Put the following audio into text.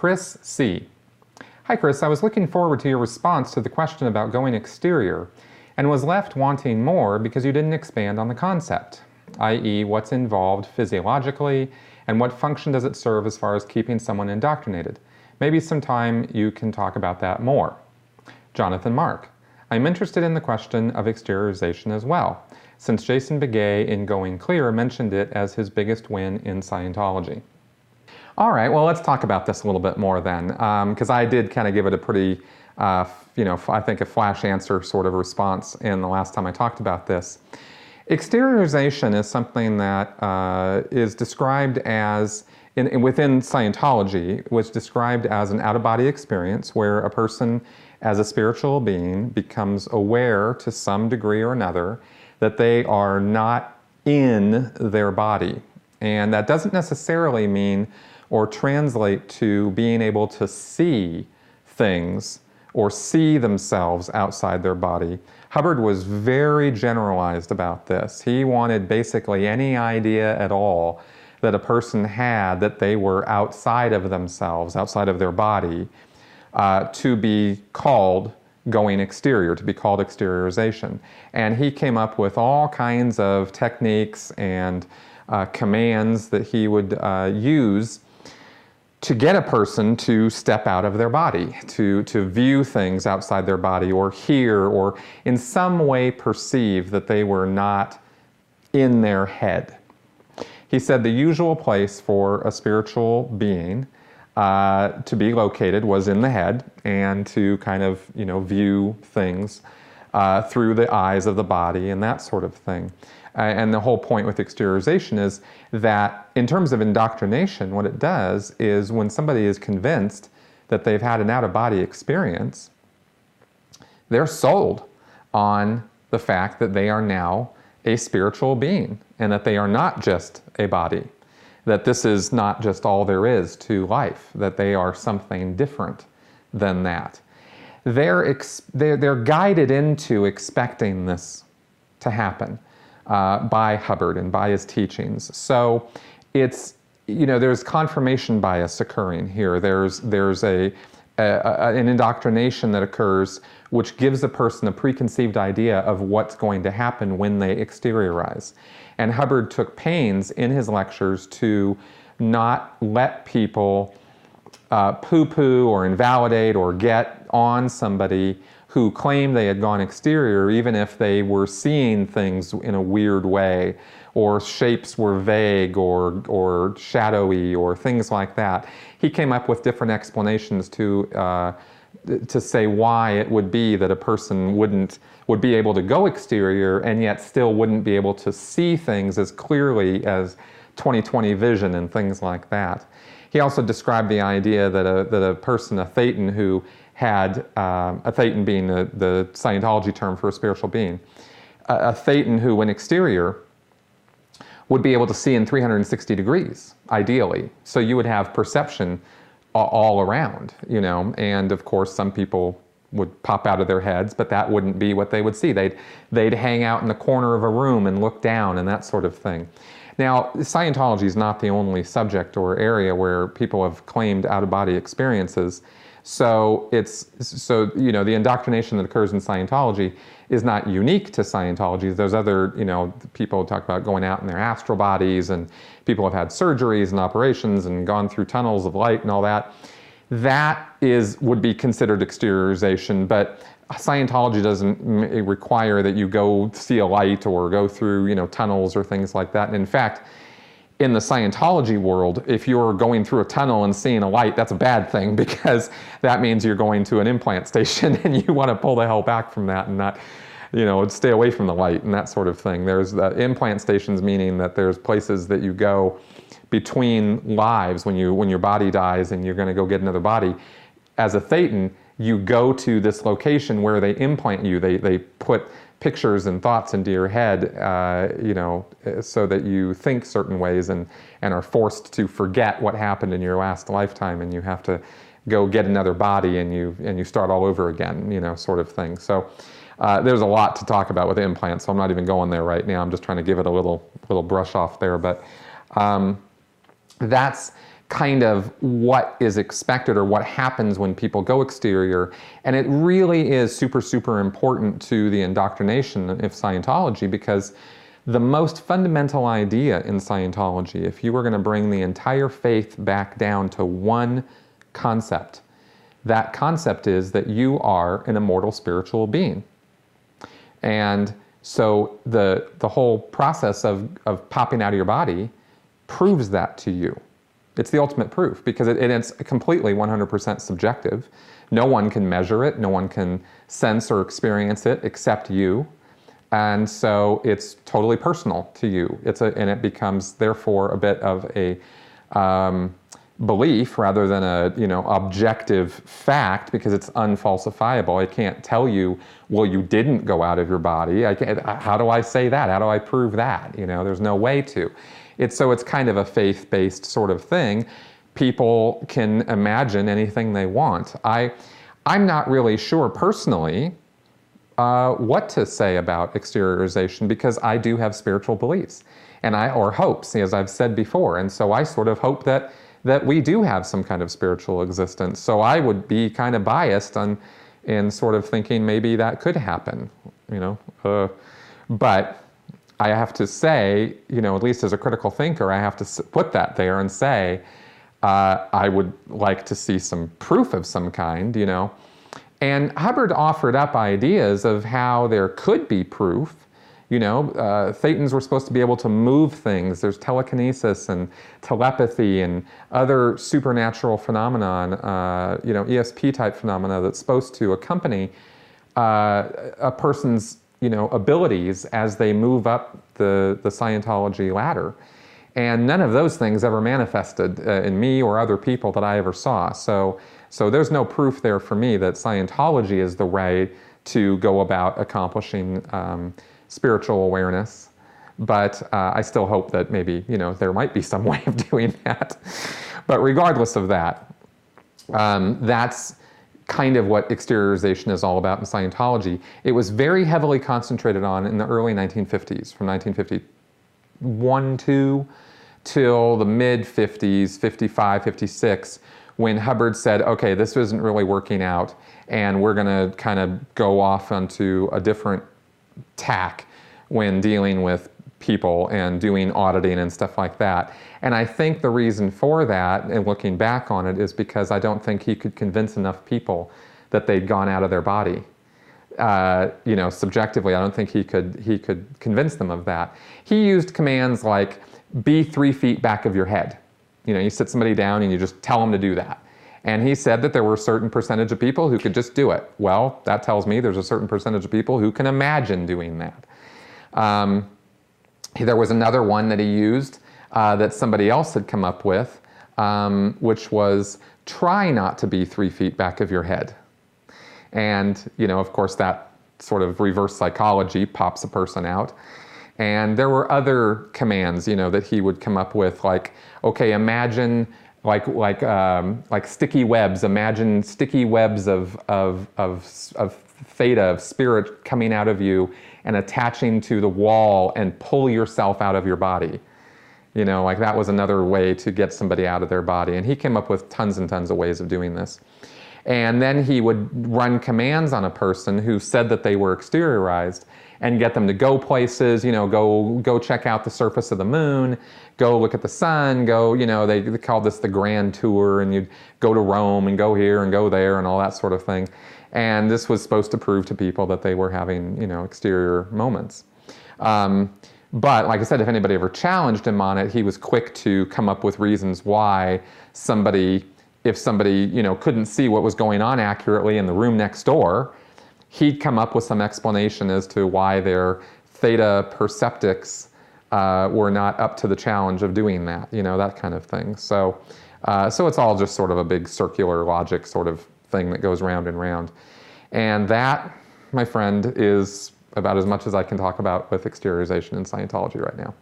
Chris C. Hi Chris, I was looking forward to your response to the question about going exterior and was left wanting more because you didn't expand on the concept, i.e. what's involved physiologically and what function does it serve as far as keeping someone indoctrinated. Maybe sometime you can talk about that more. Jonathan Mark. I'm interested in the question of exteriorization as well, since Jason Begay in Going Clear mentioned it as his biggest win in Scientology. All right, well, let's talk about this a little bit more then, because I did kind of give it a pretty, I think a flash answer sort of response in the last time I talked about this. Exteriorization is something that is described as, within Scientology, was described as an out-of-body experience where a person as a spiritual being becomes aware to some degree or another that they are not in their body. And that doesn't necessarily mean or translate to being able to see things or see themselves outside their body. Hubbard was very generalized about this. He wanted basically any idea at all that a person had that they were outside of themselves, outside of their body, to be called going exterior, to be called exteriorization. And he came up with all kinds of techniques and commands that he would use to get a person to step out of their body, to view things outside their body, or hear, or in some way perceive that they were not in their head. He said the usual place for a spiritual being to be located was in the head, and to kind of, view things through the eyes of the body and that sort of thing. And the whole point with exteriorization is that in terms of indoctrination, what it does is when somebody is convinced that they've had an out-of-body experience, they're sold on the fact that they are now a spiritual being and that they are not just a body, that this is not just all there is to life, that they are something different than that. They're guided into expecting this to happen by Hubbard and by his teachings. So it's, there's confirmation bias occurring here. There's an indoctrination that occurs which gives a person a preconceived idea of what's going to happen when they exteriorize. And Hubbard took pains in his lectures to not let people poo-poo or invalidate or get on somebody who claimed they had gone exterior, even if they were seeing things in a weird way, or shapes were vague or shadowy or things like that. He came up with different explanations to say why it would be that a person would be able to go exterior and yet still wouldn't be able to see things as clearly as 20/20 vision and things like that. He also described the idea that a person, a thetan who had, a thetan being the Scientology term for a spiritual being, a thetan who went exterior would be able to see in 360 degrees, ideally. So you would have perception all around, and of course some people would pop out of their heads, but that wouldn't be what they would see. They'd hang out in the corner of a room and look down and that sort of thing. Now, Scientology is not the only subject or area where people have claimed out-of-body experiences. So the indoctrination that occurs in Scientology is not unique to Scientology. There's other, people talk about going out in their astral bodies, and people have had surgeries and operations and gone through tunnels of light and all that. That would be considered exteriorization, but Scientology doesn't require that you go see a light or go through, tunnels or things like that. And in fact, in the Scientology world, if you're going through a tunnel and seeing a light, that's a bad thing, because that means you're going to an implant station and you want to pull the hell back from that and not, stay away from the light and that sort of thing. There's the implant stations, meaning that there's places that you go between lives when your body dies and you're going to go get another body. As a thetan, you go to this location where they implant you. They put pictures and thoughts into your head, so that you think certain ways and are forced to forget what happened in your last lifetime, and you have to go get another body and you start all over again, sort of thing. So there's a lot to talk about with implants, so I'm not even going there right now. I'm just trying to give it a little brush off there, but that's kind of what is expected or what happens when people go exterior. And it really is super, super important to the indoctrination of Scientology, because the most fundamental idea in Scientology, if you were going to bring the entire faith back down to one concept, that concept is that you are an immortal spiritual being. And so the whole process of popping out of your body proves that to you. It's the ultimate proof, because it's completely 100% subjective. No one can measure it. No one can sense or experience it except you. And so it's totally personal to you. And it becomes, therefore, a bit of a belief rather than a objective fact, because it's unfalsifiable. I can't tell you, well, you didn't go out of your body. How do I say that? How do I prove that? There's no way to. So it's kind of a faith-based sort of thing. People can imagine anything they want. I'm not really sure personally what to say about exteriorization, because I do have spiritual beliefs or hopes, as I've said before. And so I sort of hope that we do have some kind of spiritual existence. So I would be kind of biased in sort of thinking maybe that could happen, but I have to say, at least as a critical thinker, I have to put that there and say, I would like to see some proof of some kind, And Hubbard offered up ideas of how there could be proof. Thetans were supposed to be able to move things. There's telekinesis and telepathy and other supernatural phenomenon, ESP-type phenomena that's supposed to accompany a person's abilities as they move up the Scientology ladder. And none of those things ever manifested in me or other people that I ever saw. So there's no proof there for me that Scientology is the way to go about accomplishing spiritual awareness. But I still hope that maybe, there might be some way of doing that. But regardless of that, that's kind of what exteriorization is all about in Scientology. It was very heavily concentrated on in the early 1950s, from 1951, 2 till the mid-50s, 55, 56, when Hubbard said, okay, this isn't really working out, and we're going to kind of go off onto a different tack when dealing with people and doing auditing and stuff like that. And I think the reason for that, and looking back on it, is because I don't think he could convince enough people that they'd gone out of their body. Subjectively, I don't think he could convince them of that. He used commands like, be 3 feet back of your head. You sit somebody down and you just tell them to do that. And he said that there were a certain percentage of people who could just do it. Well, that tells me there's a certain percentage of people who can imagine doing that. There was another one that he used that somebody else had come up with, which was try not to be 3 feet back of your head. And, of course, that sort of reverse psychology pops a person out. And there were other commands, that he would come up with, like, okay, imagine like sticky webs. Imagine sticky webs of theta, of spirit, coming out of you and attaching to the wall and pull yourself out of your body. That was another way to get somebody out of their body. And he came up with tons and tons of ways of doing this. And then he would run commands on a person who said that they were exteriorized and get them to go places, go check out the surface of the moon, go look at the sun, they called this the grand tour, and you'd go to Rome and go here and go there and all that sort of thing. And this was supposed to prove to people that they were having, exterior moments. But like I said, if anybody ever challenged him on it, he was quick to come up with reasons why if somebody, couldn't see what was going on accurately in the room next door, he'd come up with some explanation as to why their theta perceptics were not up to the challenge of doing that, that kind of thing. So it's all just sort of a big circular logic sort of thing that goes round and round. And that, my friend, is about as much as I can talk about with exteriorization in Scientology right now.